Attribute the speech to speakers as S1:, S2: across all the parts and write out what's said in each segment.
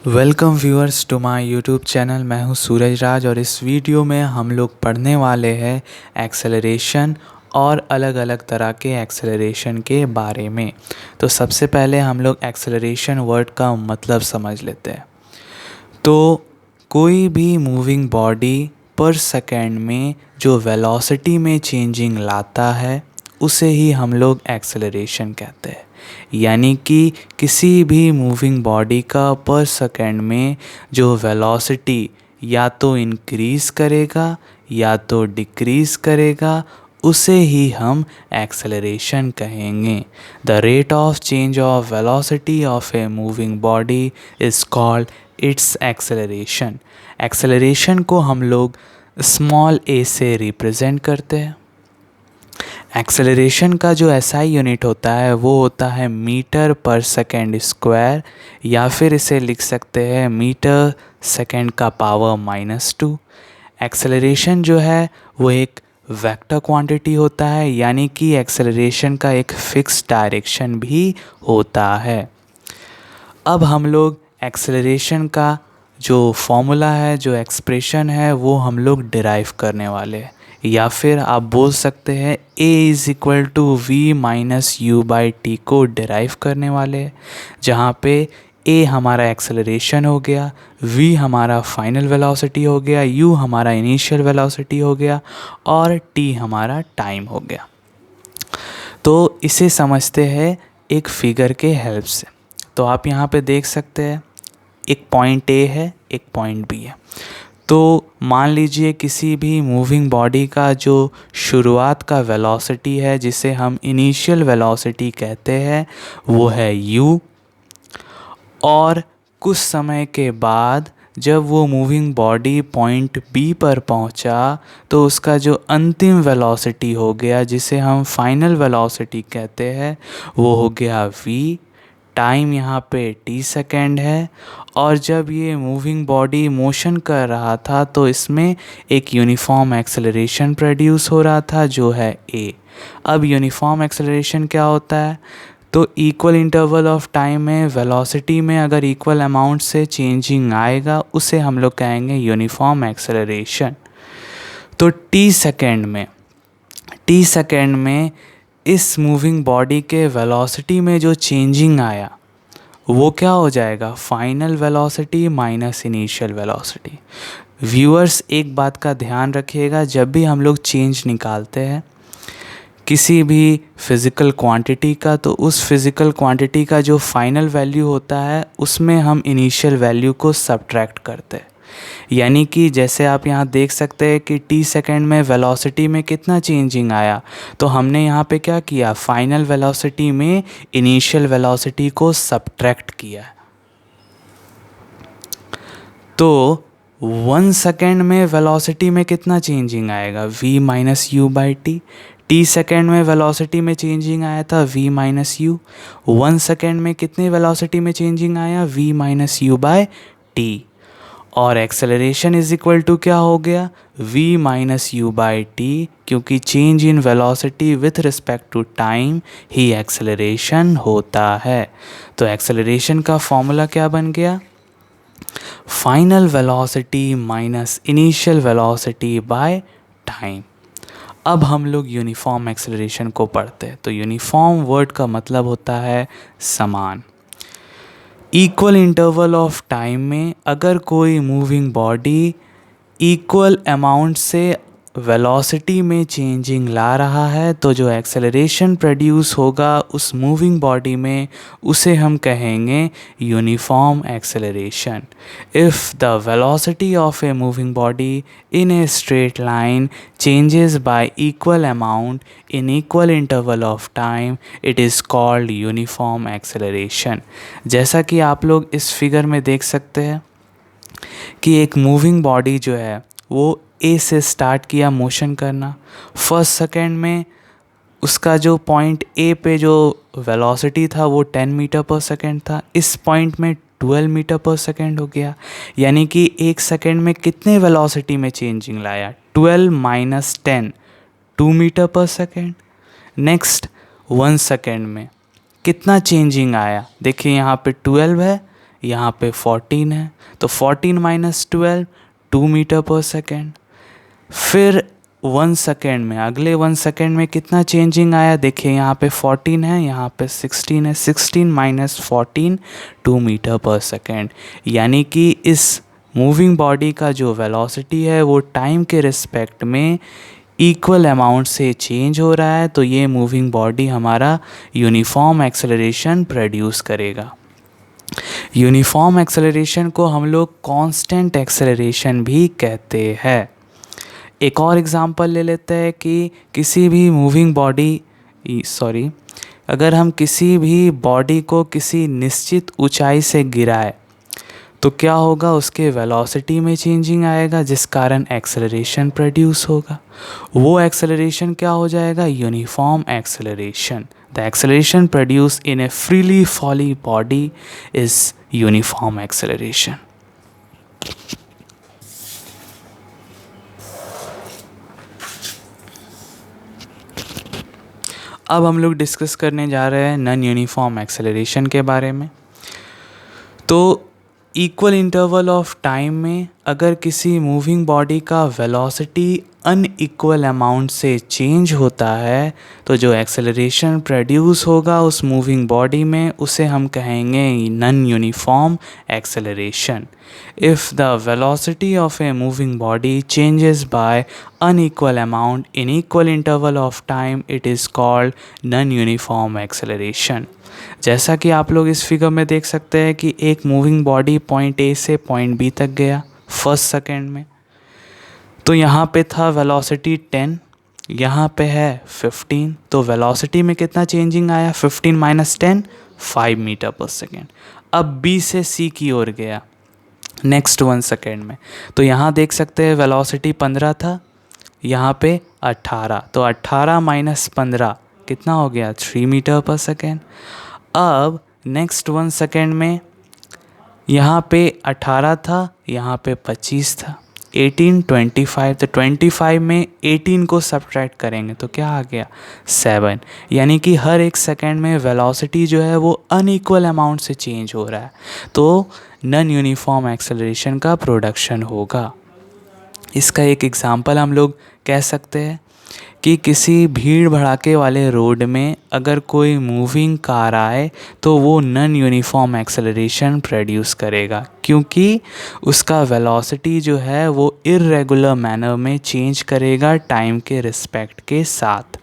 S1: Welcome viewers to my YouTube channel. मैं हूं सूरज राज और इस वीडियो में हम लोग पढ़ने वाले हैं एक्सेलरेशन और अलग अलग तरह के एक्सेलरेशन के बारे में। तो सबसे पहले हम लोग एक्सेलरेशन वर्ड का मतलब समझ लेते हैं। तो कोई भी मूविंग बॉडी पर सेकेंड में जो वेलोसिटी में चेंजिंग लाता है उसे ही हम लोग एक्सेलरेशन कहते हैं। यानी कि किसी भी मूविंग बॉडी का पर सेकेंड में जो वेलोसिटी या तो इंक्रीज़ करेगा या तो डिक्रीज़ करेगा उसे ही हम एक्सेलरेशन कहेंगे। The rate of change of velocity of a moving body is called its acceleration. Acceleration को हम लोग स्मॉल ए से रिप्रेजेंट करते हैं। एक्सेलरेशन का जो एसआई यूनिट होता है वो होता है मीटर पर सेकेंड स्क्वायर, या फिर इसे लिख सकते हैं मीटर सेकेंड का पावर -2। एक्सेलरेशन जो है वो एक वेक्टर क्वांटिटी होता है, यानी कि एक्सेलरेशन का एक फिक्स डायरेक्शन भी होता है। अब हम लोग एक्सेलरेशन का जो फॉर्मूला है, जो एक्सप्रेशन है, वो हम लोग डिराइव करने वाले हैं, या फिर आप बोल सकते हैं a=v-u/t को डिराइव करने वाले हैं, जहाँ पे a हमारा एक्सेलरेशन हो गया, v हमारा फाइनल वेलोसिटी हो गया, u हमारा इनिशियल वेलोसिटी हो गया और t हमारा टाइम हो गया। तो इसे समझते हैं एक फिगर के हेल्प से। तो आप यहाँ पे देख सकते हैं एक पॉइंट ए है, एक पॉइंट बी है। तो मान लीजिए किसी भी मूविंग बॉडी का जो शुरुआत का वेलोसिटी है, जिसे हम इनिशियल वेलोसिटी कहते हैं, वो है u। और कुछ समय के बाद जब वो मूविंग बॉडी पॉइंट बी पर पहुंचा तो उसका जो अंतिम वेलोसिटी हो गया, जिसे हम फाइनल वेलोसिटी कहते हैं, वो हो गया v। टाइम यहाँ पे t सेकेंड है। और जब ये मूविंग बॉडी मोशन कर रहा था तो इसमें एक यूनिफॉर्म एक्सेलरेशन प्रोड्यूस हो रहा था, जो है a। अब यूनिफॉर्म एक्सेलरेशन क्या होता है? तो इक्वल इंटरवल ऑफ टाइम में वेलोसिटी में अगर इक्वल अमाउंट से चेंजिंग आएगा उसे हम लोग कहेंगे यूनिफॉर्म एक्सेलरेशन। तो t सेकेंड में इस मूविंग बॉडी के वेलोसिटी में जो चेंजिंग आया वो क्या हो जाएगा? Final velocity minus initial velocity. Viewers एक बात का ध्यान रखिएगा, जब भी हम लोग चेंज निकालते हैं किसी भी फिज़िकल क्वांटिटी का, तो उस फिज़िकल क्वांटिटी का जो फाइनल वैल्यू होता है उसमें हम इनिशियल वैल्यू को सब्ट्रैक्ट करते हैं। यानी कि जैसे आप यहाँ देख सकते हैं कि t सेकेंड में वेलोसिटी में कितना चेंजिंग आया, तो हमने यहाँ पे क्या किया? फाइनल वेलोसिटी में इनिशियल वेलोसिटी को सब्ट्रैक्ट किया। तो 1 सेकेंड में वेलोसिटी में कितना चेंजिंग आएगा? v-u/t। t सेकेंड में वेलोसिटी में चेंजिंग आया था v-u। 1 सेकेंड में कितने वेलोसिटी में चेंजिंग आया? v-u/t। और एक्सेलरेशन इज इक्वल टू क्या हो गया? v-u/t, क्योंकि change in velocity with respect to time ही एक्सेलरेशन होता है। तो एक्सेलरेशन का फॉर्मूला क्या बन गया? Final velocity minus initial velocity by time. अब हम लोग यूनिफॉर्म एक्सेलरेशन को पढ़ते हैं। तो यूनिफॉर्म वर्ड का मतलब होता है समान। इक्वल इंटरवल ऑफ टाइम में अगर कोई मूविंग बॉडी इक्वल अमाउंट से वेलोसिटी में चेंजिंग ला रहा है तो जो एक्सेलरेशन प्रोड्यूस होगा उस मूविंग बॉडी में उसे हम कहेंगे uniform acceleration. If the velocity of a moving body in a straight line changes by equal amount in equal interval of time, it is called uniform acceleration। जैसा कि आप लोग इस फिगर में देख सकते हैं कि एक मूविंग बॉडी जो है वो ए से स्टार्ट किया मोशन करना। फर्स्ट सेकेंड में उसका जो पॉइंट ए पे जो वेलोसिटी था वो 10 मीटर पर सेकेंड था, इस पॉइंट में 12 मीटर पर सेकेंड हो गया। यानी कि एक सेकेंड में कितने वेलोसिटी में चेंजिंग लाया? 12 माइनस 10, 2 मीटर पर सेकेंड। नेक्स्ट 1 सेकेंड में कितना चेंजिंग आया? देखिए यहाँ पे 12 है, यहाँ पे 14 है, तो 14 माइनस 12 2 मीटर पर सेकेंड। फिर 1 सेकेंड में, अगले 1 सेकेंड में कितना चेंजिंग आया, देखिए यहाँ पे 14 है, यहाँ पे 16 है, 16 माइनस 14 2 मीटर पर सेकेंड। यानी कि इस मूविंग बॉडी का जो वेलोसिटी है वो टाइम के रिस्पेक्ट में इक्वल अमाउंट से चेंज हो रहा है, तो ये मूविंग बॉडी हमारा यूनिफॉर्म एक्सेलरेशन प्रोड्यूस करेगा। यूनिफॉर्म एक्सेलरेशन को हम लोग कांस्टेंट एक्सेलरेशन भी कहते हैं। एक और एग्जांपल ले लेते हैं कि किसी भी मूविंग बॉडी अगर हम किसी भी बॉडी को किसी निश्चित ऊंचाई से गिराए तो क्या होगा, उसके वेलोसिटी में चेंजिंग आएगा, जिस कारण एक्सेलरेशन प्रोड्यूस होगा। वो एक्सेलरेशन क्या हो जाएगा, uniform acceleration. The acceleration produce in A freely falling body is uniform acceleration. अब हम लोग डिस्कस करने जा रहे हैं नॉन यूनिफॉर्म एक्सेलरेशन के बारे में। तो इक्वल इंटरवल ऑफ टाइम में अगर किसी मूविंग बॉडी का वेलोसिटी अनइक्वल अमाउंट से चेंज होता है तो जो एक्सेलरेशन प्रोड्यूस होगा उस मूविंग बॉडी में उसे हम कहेंगे non uniform acceleration. If the velocity of a moving body changes by unequal amount in equal interval of time it is called non uniform acceleration. जैसा कि आप लोग इस फिगर में देख सकते हैं कि एक मूविंग बॉडी पॉइंट ए से पॉइंट बी तक गया फर्स्ट सेकेंड में, तो यहाँ पे था वेलोसिटी 10, यहाँ पे है 15, तो वेलोसिटी में कितना चेंजिंग आया, 15 माइनस 10 5 मीटर पर सेकेंड। अब बी से सी की ओर गया नेक्स्ट 1 सेकेंड में, तो यहाँ देख सकते हैं वेलोसिटी 15 था, यहाँ पे 18, तो 18 माइनस 15 कितना हो गया, 3 मीटर पर सेकेंड। अब नेक्स्ट 1 सेकेंड में यहाँ पे 18 था, यहाँ पे 25 था, 18 25, तो 25 में 18 को सब्ट्रैक्ट करेंगे तो क्या आ गया 7। यानी कि हर एक सेकेंड में वेलोसिटी जो है वो अनइक्वल अमाउंट से चेंज हो रहा है, तो नॉन यूनिफॉर्म एक्सेलरेशन का प्रोडक्शन होगा। इसका एक एग्जांपल हम लोग कह सकते हैं कि किसी भीड़ भड़ाके वाले रोड में अगर कोई मूविंग कार आए तो वो नॉन यूनिफॉर्म एक्सेलरेशन प्रोड्यूस करेगा, क्योंकि उसका वेलोसिटी जो है वो इर्रेगुलर मैनर में चेंज करेगा टाइम के रिस्पेक्ट के साथ।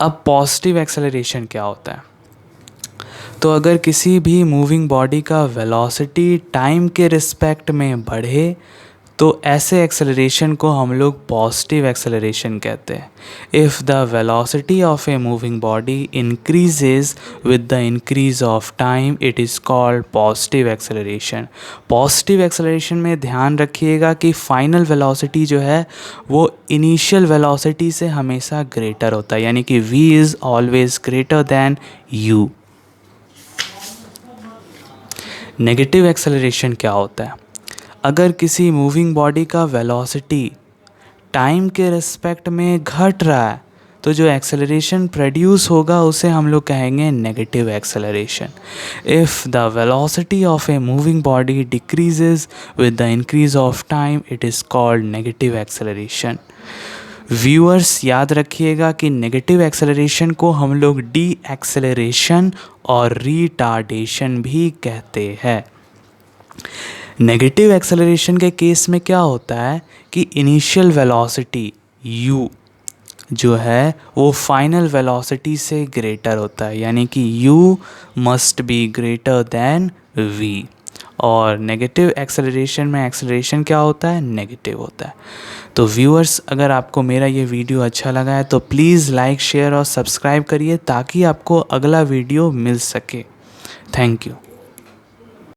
S1: अब पॉजिटिव एक्सेलरेशन क्या होता है, तो अगर किसी भी मूविंग बॉडी का वेलोसिटी टाइम के रिस्पेक्ट में बढ़े तो ऐसे एक्सेलरेशन को हम लोग पॉजिटिव एक्सेलरेशन कहते हैं। If the velocity of a moving body increases with the increase of time it is called positive acceleration. Positive acceleration में ध्यान रखिएगा कि फाइनल वेलोसिटी जो है वो इनिशियल वेलोसिटी से हमेशा ग्रेटर होता है, यानी कि v is always greater than u। Negative acceleration क्या होता है, अगर किसी मूविंग बॉडी का वेलोसिटी टाइम के रिस्पेक्ट में घट रहा है तो जो एक्सेलरेशन प्रोड्यूस होगा उसे हम लोग कहेंगे negative acceleration. If the velocity of a moving body decreases with the increase of time it is called negative acceleration. Viewers याद रखिएगा कि नेगेटिव एक्सेलरेशन को हम लोग डी एक्सेलरेशन और रिटार्डेशन भी कहते हैं। नेगेटिव एक्सेलरेशन के केस में क्या होता है कि इनिशियल वेलोसिटी u जो है वो फाइनल वेलोसिटी से ग्रेटर होता है, यानी कि u must be greater than v। और नेगेटिव एक्सेलरेशन में एक्सेलरेशन क्या होता है, नेगेटिव होता है। तो व्यूअर्स अगर आपको मेरा ये वीडियो अच्छा लगा है तो प्लीज़ लाइक शेयर और सब्सक्राइब करिए ताकि आपको अगला वीडियो मिल सके। Thank you.